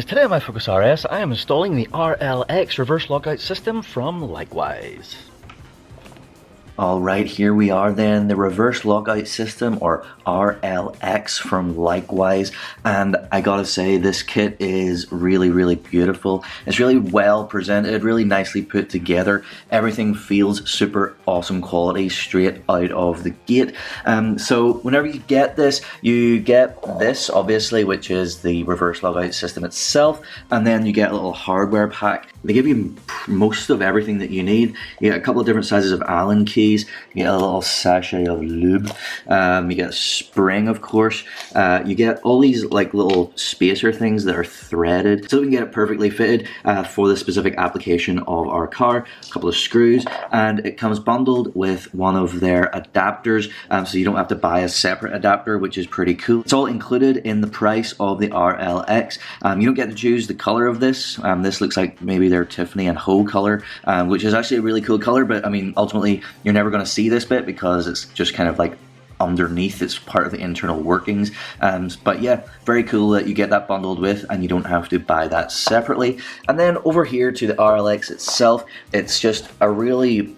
Today on my Focus RS, I am installing the RLX reverse lockout system from Likewise. Alright, here we are then, the reverse lockout system, or RLX from Likewise, and I gotta say this kit is really beautiful. It's really well presented, really nicely put together. Everything feels super awesome quality straight out of the gate. So whenever you get this obviously, which is the reverse lockout system itself, and then you get a little hardware pack. They give you most of everything that you need. You get a couple of different sizes of Allen keys. You get a little sachet of lube. You get a spring, of course. You get all these like little spacer things that are threaded, so we can get it perfectly fitted for the specific application of our car. A couple of screws, and it comes bundled with one of their adapters, so you don't have to buy a separate adapter, which is pretty cool. It's all included in the price of the RLX. You don't get to choose the color of this. This looks like maybe their Tiffany and Hoe color, which is actually a really cool color, but I mean, ultimately, you're never going to see this bit because it's just kind of like underneath. It's part of the internal workings. But yeah, very cool that you get that bundled with and you don't have to buy that separately. And then over here to the RLX itself, it's just a really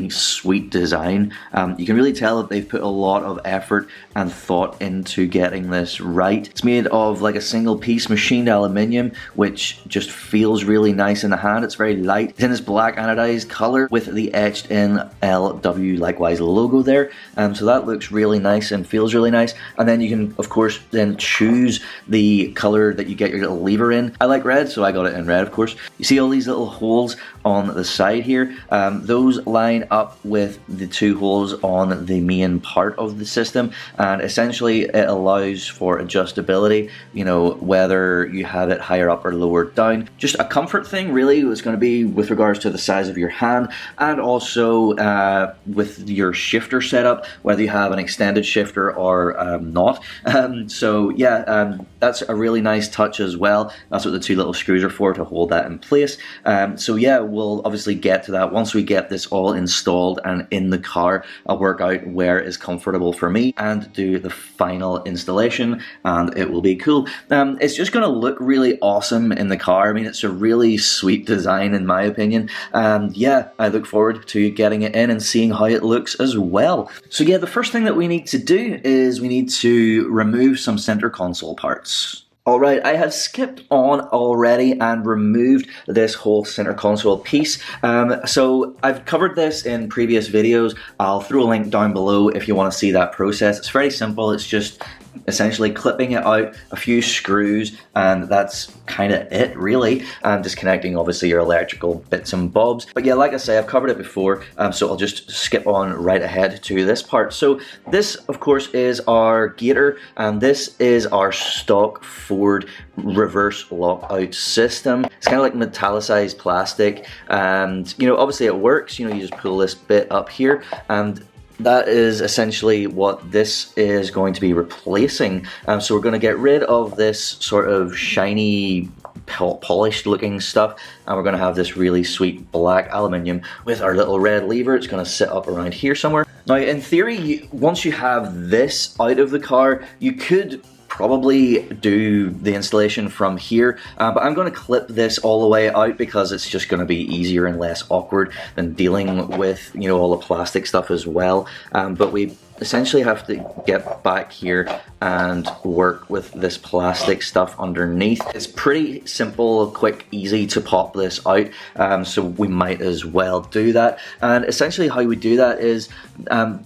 sweet design. You can really tell that they've put a lot of effort and thought into getting this right. It's made of like a single piece machined aluminium, which just feels really nice in the hand. It's very light. It's in this black anodized color with the etched in LW Likewise logo there. So that looks really nice and feels really nice. And then you can, of course, then choose the color that you get your little lever in. I like red, so I got it in red, of course. You see all these little holes on the side here. Those line up with the two holes on the main part of the system, and essentially it allows for adjustability, you know, whether you have it higher up or lower down. Just a comfort thing really is going to be with regards to the size of your hand, and also with your shifter setup, whether you have an extended shifter or not. So yeah, that's a really nice touch as well. That's what the two little screws are for, to hold that in place. So yeah, we'll obviously get to that once we get this all installed and in the car. I'll work out where is comfortable for me and do the final installation, and it will be cool. It's just going to look really awesome in the car. I mean, it's a really sweet design in my opinion, and yeah, I look forward to getting it in and seeing how it looks as well. So yeah, the first thing that we need to do is we need to remove some center console parts. Alright, I have skipped on already and removed this whole center console piece. So I've covered this in previous videos. I'll throw a link down below if you want to see that process. It's very simple. It's just essentially clipping it out, a few screws, and that's kind of it really, and disconnecting obviously your electrical bits and bobs. But yeah, like I say, I've covered it before, so I'll just skip on right ahead to this part. So this of course is our gator, and this is our stock Ford reverse lockout system. It's kind of like metallicized plastic, and you know, obviously it works. You know, you just pull this bit up here, and that is essentially what this is going to be replacing. So we're going to get rid of this sort of shiny, polished looking stuff, and we're going to have this really sweet black aluminium with our little red lever. It's going to sit up around here somewhere. Now in theory, once you have this out of the car, you could probably do the installation from here, but I'm going to clip this all the way out because it's just going to be easier and less awkward than dealing with, you know, all the plastic stuff as well. But we essentially have to get back here and work with this plastic stuff underneath. It's pretty simple, quick, easy to pop this out, so we might as well do that. And essentially how we do that is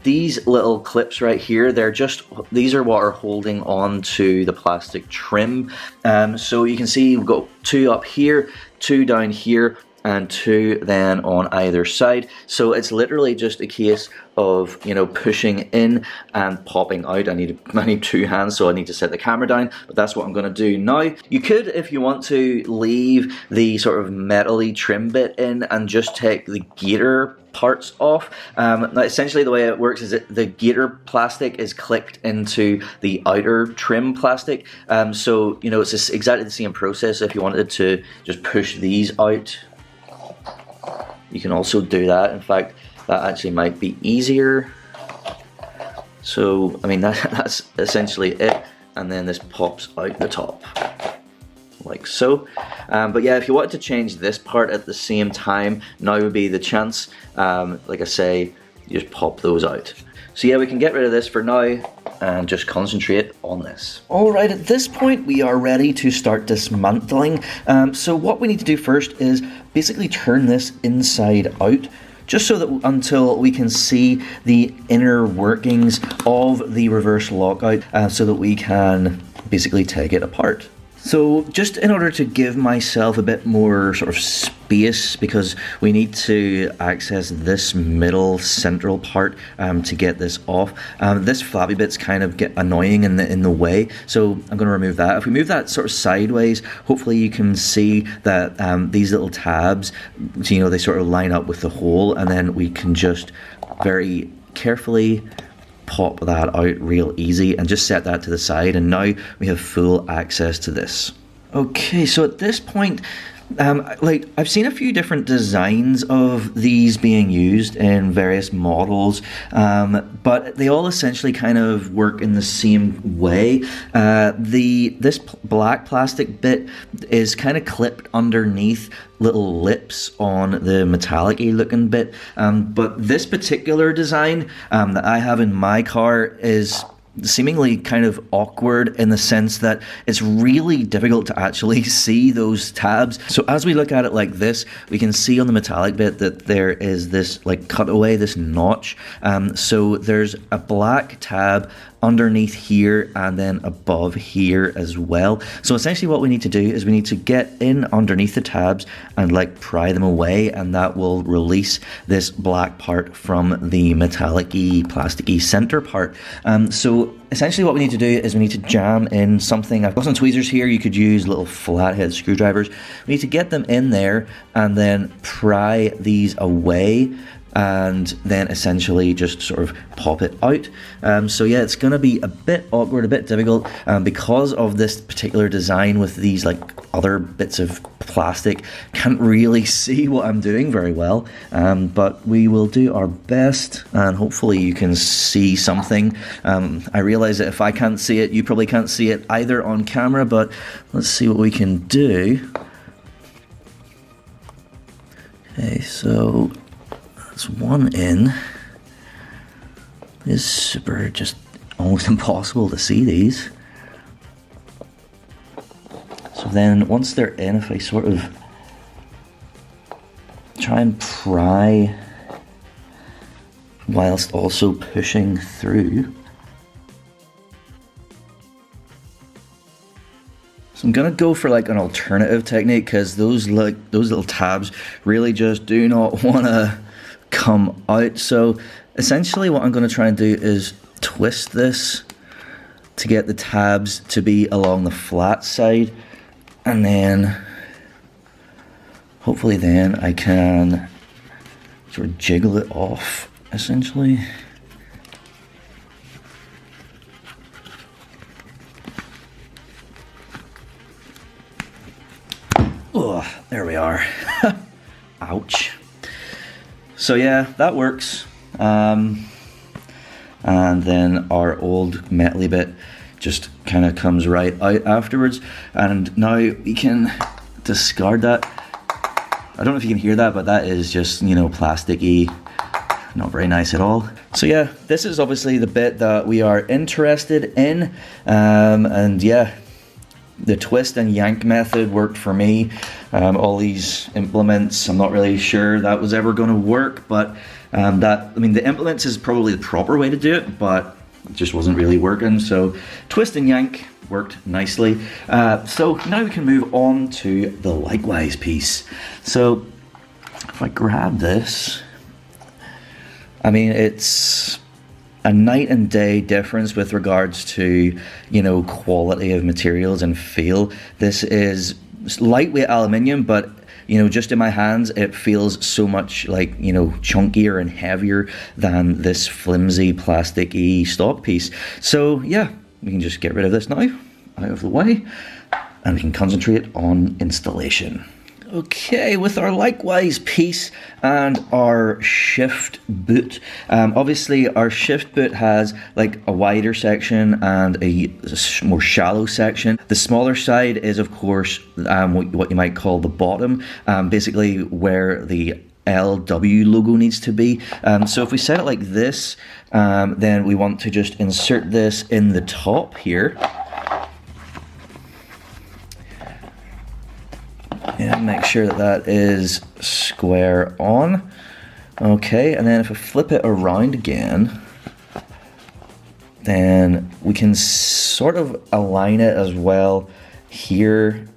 these little clips right here, these are what are holding on to the plastic trim. So you can see we've got two up here, two down here, and two then on either side. So it's literally just a case of, you know, pushing in and popping out. I need two hands, so I need to set the camera down, but that's what I'm going to do now. You could, if you want to, leave the sort of metally trim bit in and just take the gator parts off. Now essentially the way it works is that the gator plastic is clicked into the outer trim plastic, so you know, it's just exactly the same process. If you wanted to just push these out, you can also do that. In fact, that actually might be easier. So I mean, that's essentially it, and then this pops out the top. like so. But yeah, if you wanted to change this part at the same time, now would be the chance. Like I say, you just pop those out. So yeah, we can get rid of this for now and just concentrate on this. Alright, at this point we are ready to start dismantling. So what we need to do first is basically turn this inside out, just so that until we can see the inner workings of the reverse lockout, so that we can basically take it apart. So just in order to give myself a bit more sort of space, because we need to access this middle central part to get this off. This flappy bit's kind of get annoying in the way, so I'm going to remove that. If we move that sort of sideways, hopefully you can see that these little tabs, you know, they sort of line up with the hole, and then we can just very carefully pop that out real easy and just set that to the side, and now we have full access to this. Okay, so at this point, like I've seen a few different designs of these being used in various models, but they all essentially kind of work in the same way. This black plastic bit is kind of clipped underneath little lips on the metallic-y looking bit, but this particular design that I have in my car is seemingly kind of awkward in the sense that it's really difficult to actually see those tabs. So as we look at it like this, we can see on the metallic bit that there is this like cutaway, this notch. So there's a black tab underneath here and then above here as well. So essentially what we need to do is we need to get in underneath the tabs and like pry them away, and that will release this black part from the metallic-y, plasticky center part. So essentially what we need to do is we need to jam in something. I've got some tweezers here. You could use little flathead screwdrivers. We need to get them in there and then pry these away, and then essentially just sort of pop it out. So yeah, it's going to be a bit awkward, a bit difficult, because of this particular design with these like other bits of plastic. Can't really see what I'm doing very well, but we will do our best, and hopefully you can see something. I realize that if I can't see it, you probably can't see it either on camera, but let's see what we can do. Okay, so one in. It's super, just almost impossible to see these. So then once they're in, if I sort of try and pry whilst also pushing through. So I'm gonna go for like an alternative technique, because those little tabs really just do not wanna come out. So essentially what I'm going to try and do is twist this to get the tabs to be along the flat side, and then hopefully then I can sort of jiggle it off essentially. Oh, there we are. Ouch. So yeah, that works. And then our old metally bit just kind of comes right out afterwards. And now we can discard that. I don't know if you can hear that, but that is just, you know, plasticky. Not very nice at all. So yeah, this is obviously the bit that we are interested in. And yeah, the twist and yank method worked for me. All these implements, I'm not really sure that was ever going to work, but the implements is probably the proper way to do it, but it just wasn't really working. So twist and yank worked nicely. So now we can move on to the Likewise piece. So if I grab this, I mean, it's a night and day difference with regards to, you know, quality of materials and feel. This is lightweight aluminium, but you know, just in my hands it feels so much like, you know, chunkier and heavier than this flimsy plasticky stock piece. So yeah, we can just get rid of this now, out of the way, and we can concentrate on installation. Okay, with our Likewise piece and our shift boot. Obviously our shift boot has like a wider section and a more shallow section. The smaller side is of course what you might call the bottom, basically where the LW logo needs to be. So if we set it like this, then we want to just insert this in the top here. And make sure that that is square on. Okay, and then if I flip it around again, then we can sort of align it as well here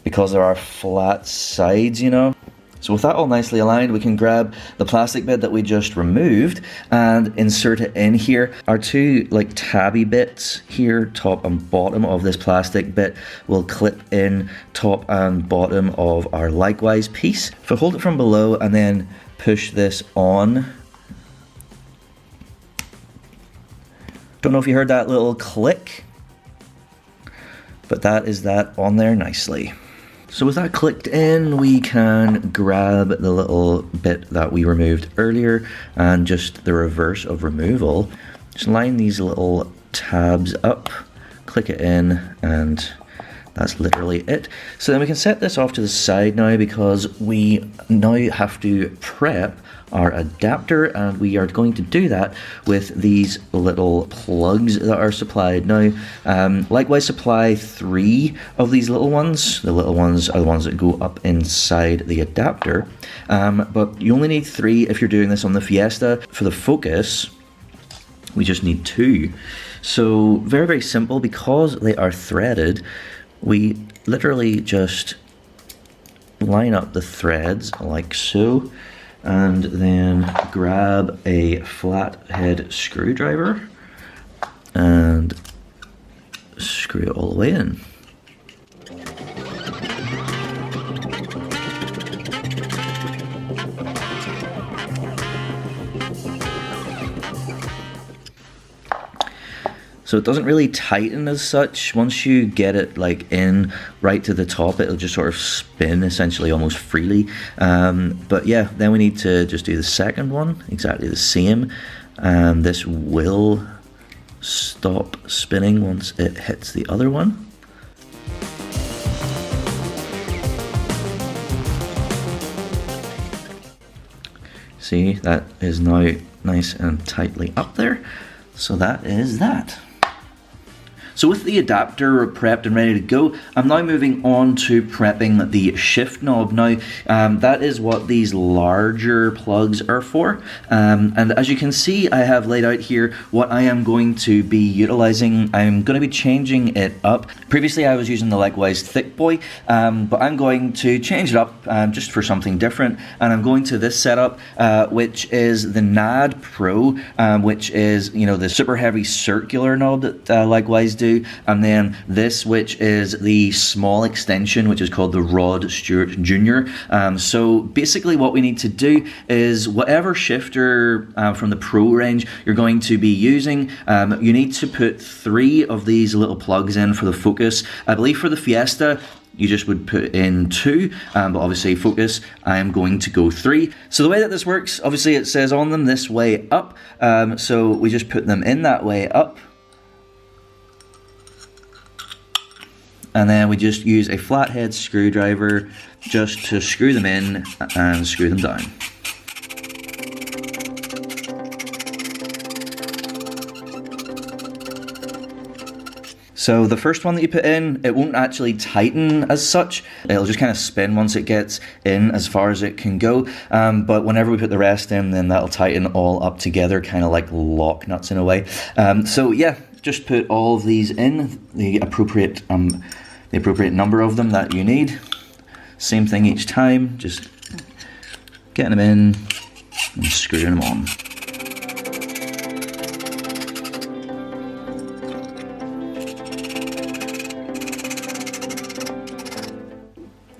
because there are flat sides, you know. So with that all nicely aligned, we can grab the plastic bit that we just removed and insert it in here. Our two like tabby bits here, top and bottom of this plastic bit, will clip in top and bottom of our Likewise piece. If I hold it from below and then push this on, don't know if you heard that little click, but that is that on there nicely. So with that clicked in, we can grab the little bit that we removed earlier and just the reverse of removal. Just line these little tabs up, click it in, and that's literally it. So then we can set this off to the side now because we now have to prep our adapter, and we are going to do that with these little plugs that are supplied. Now, Likewise supply 3 of these little ones. The little ones are the ones that go up inside the adapter, but you only need 3 if you're doing this on the Fiesta. For the Focus, we just need 2. So very, very simple. Because they are threaded, we literally just line up the threads like so, and then grab a flathead screwdriver and screw it all the way in. So it doesn't really tighten as such. Once you get it like in right to the top, it'll just sort of spin essentially almost freely. But yeah, then we need to just do the second one, exactly the same. This will stop spinning once it hits the other one. See, that is now nice and tightly up there. So that is that. So with the adapter prepped and ready to go, I'm now moving on to prepping the shift knob. Now, that is what these larger plugs are for. And as you can see, I have laid out here what I am going to be utilizing. I'm going to be changing it up. Previously, I was using the Likewise Thick Boy, but I'm going to change it up just for something different. And I'm going to this setup, which is the NAD Pro, which is, you know, the super heavy circular knob that Likewise do. And then this, which is the small extension, which is called the Rod Stewart Jr. So basically what we need to do is whatever shifter from the Pro range you're going to be using, you need to put 3 of these little plugs in for the Focus. I believe for the Fiesta, you just would put in 2, but obviously Focus, I am going to go 3. So the way that this works, obviously it says on them this way up, so we just put them in that way up. And then we just use a flathead screwdriver just to screw them in and screw them down. So the first one that you put in, it won't actually tighten as such. It'll just kind of spin once it gets in as far as it can go. But whenever we put the rest in, then that'll tighten all up together, kind of like lock nuts in a way. So yeah, just put all of these in, the appropriate number of them that you need. Same thing each time, just getting them in and screwing them on.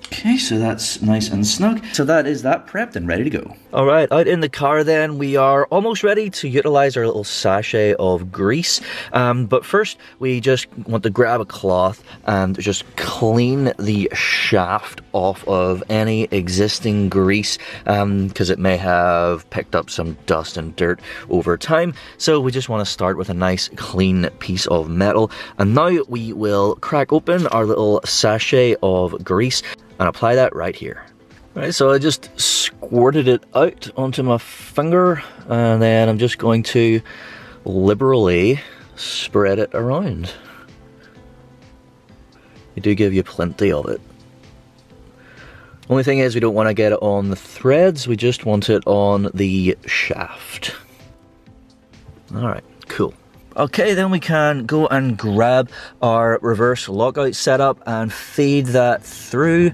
Okay, so that's nice and snug. So that is that prepped and ready to go. All right, out in the car then, we are almost ready to utilize our little sachet of grease. But first, we just want to grab a cloth and just clean the shaft off of any existing grease, because it may have picked up some dust and dirt over time. So we just want to start with a nice clean piece of metal. And now we will crack open our little sachet of grease and apply that right here. Right, so I just squirted it out onto my finger, and then I'm just going to liberally spread it around. They do give you plenty of it. Only thing is, we don't want to get it on the threads, we just want it on the shaft. Alright, cool. Okay, then we can go and grab our reverse lockout setup and feed that through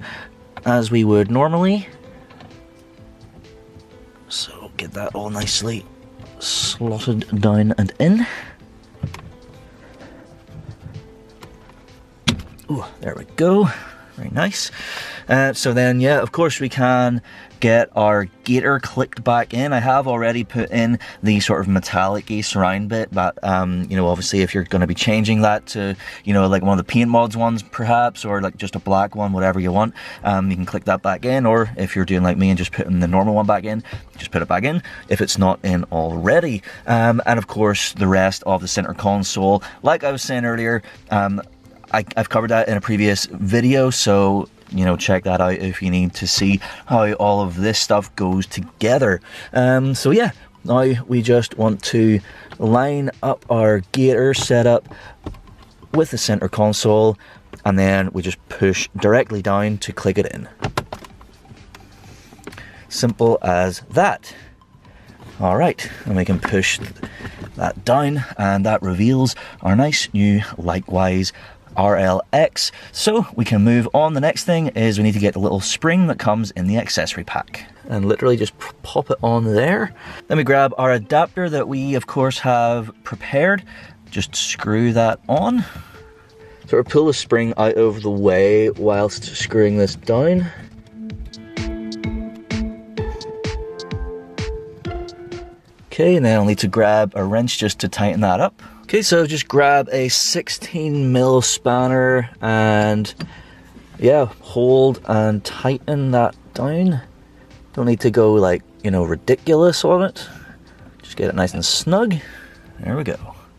as we would normally. So get that all nicely slotted down and in. Ooh, there we go. Very nice. So then, yeah, of course we can get our gator clicked back in. I have already put in the sort of metallic-y surround bit, but you know, obviously if you're going to be changing that to, you know, like one of the paint mods ones perhaps, or like just a black one, whatever you want, you can click that back in. Or if you're doing like me and just putting the normal one back in, just put it back in if it's not in already. And of course the rest of the center console, like I was saying earlier, I've covered that in a previous video, so you know, check that out if you need to see how all of this stuff goes together. So yeah, now we just want to line up our gator setup with the center console, and then we just push directly down to click it in. Simple as that. All right, and we can push that down, and that reveals our nice new Likewise RLX. So we can move on. The next thing is we need to get the little spring that comes in the accessory pack, and literally just pop it on there. Then we grab our adapter that we of course have prepared, just screw that on, sort of pull the spring out of the way whilst screwing this down. Okay, and then I'll need to grab a wrench just to tighten that up. Okay, so just grab a 16mm spanner and yeah, hold and tighten that down. Don't need to go like, you know, ridiculous on it. Just get it nice and snug. There we go.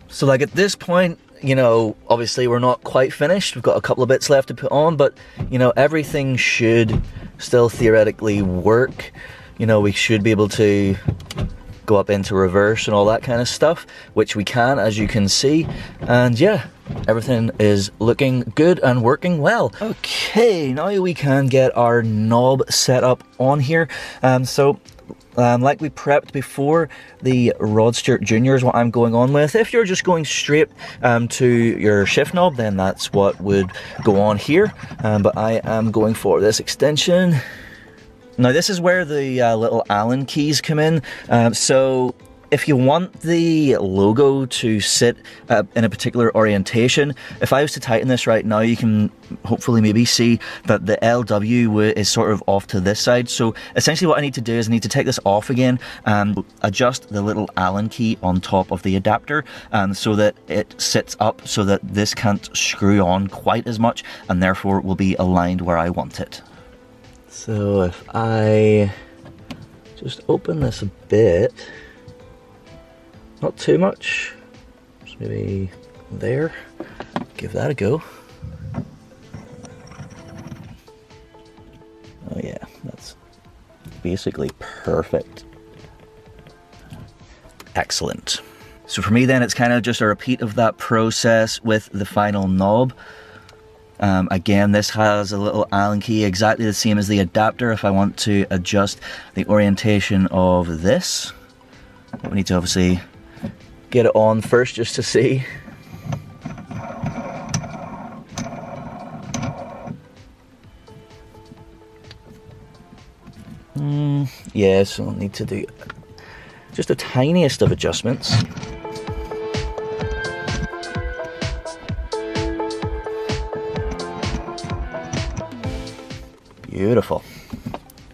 So like at this point, you know, obviously we're not quite finished. We've got a couple of bits left to put on, but you know, everything should still theoretically work. You know, we should be able to go up into reverse and all that kind of stuff, which we can, as you can see. And yeah, everything is looking good and working well. Okay, now we can get our knob set up on here. Like we prepped before, the Rod Stewart Jr. is what I'm going on with. If you're just going straight to your shift knob, then that's what would go on here. But I am going for this extension. Now this is where the little Allen keys come in. So if you want the logo to sit in a particular orientation, if I was to tighten this right now, you can hopefully maybe see that the LW is sort of off to this side. So essentially what I need to do is I need to take this off again and adjust the little Allen key on top of the adapter, so that it sits up so that this can't screw on quite as much, and therefore will be aligned where I want it. So if I just open this a bit, not too much, just maybe there, give that a go. Oh yeah, that's basically perfect. Excellent. So for me then, it's kind of just a repeat of that process with the final knob. Again, this has a little Allen key, exactly the same as the adapter. If I want to adjust the orientation of this, we need to obviously get it on first just to see. Yeah, so I'll need to do just the tiniest of adjustments. Beautiful.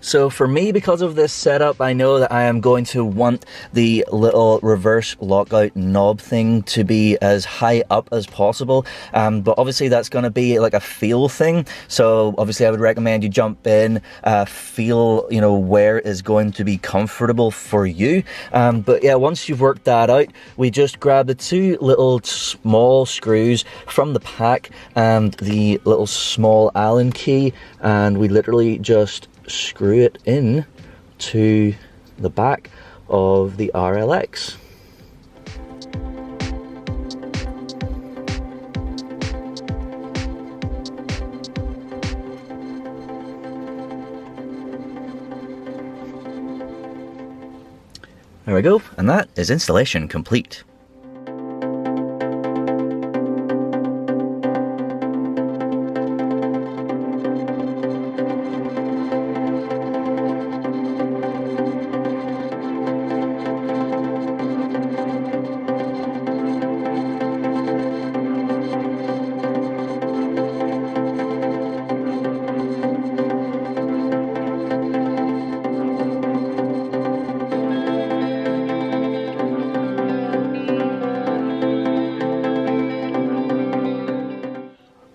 So for me, because of this setup, I know that I am going to want the little reverse lockout knob thing to be as high up as possible. But obviously that's going to be like a feel thing. So obviously I would recommend you jump in, feel, you know, where is going to be comfortable for you. But yeah, once you've worked that out, we just grab the two little small screws from the pack and the little small Allen key, and we literally just screw it in to the back of the RLX. There we go, and that is installation complete.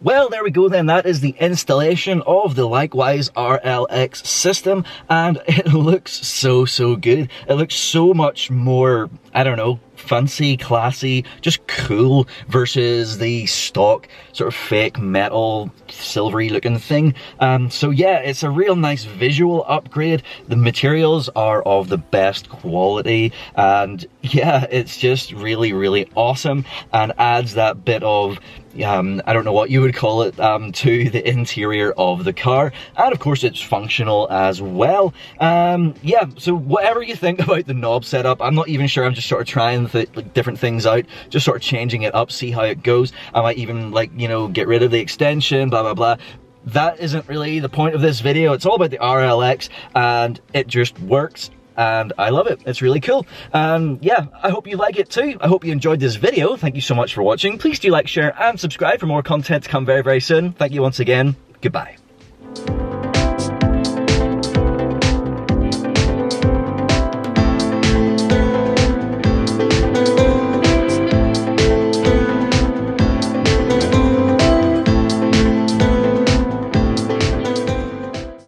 Well, there we go then. That is the installation of the Likewise RLX system, and it looks so good. It looks so much more, I don't know, fancy, classy, just cool versus the stock sort of fake metal silvery looking thing. So yeah, it's a real nice visual upgrade. The materials are of the best quality, and yeah, it's just really awesome and adds that bit of I don't know what you would call it, to the interior of the car, and of course it's functional as well. Yeah, so whatever you think about the knob setup, I'm not even sure. I'm just sort of trying like different things out, just sort of changing it up, see how it goes. I might even, like, you know, get rid of the extension, blah blah blah. That isn't really the point of this video. It's all about the RLX, and it just works. And I love it. It's really cool. Yeah, I hope you like it too. I hope you enjoyed this video. Thank you so much for watching. Please do like, share, and subscribe for more content to come very soon. Thank you once again. Goodbye.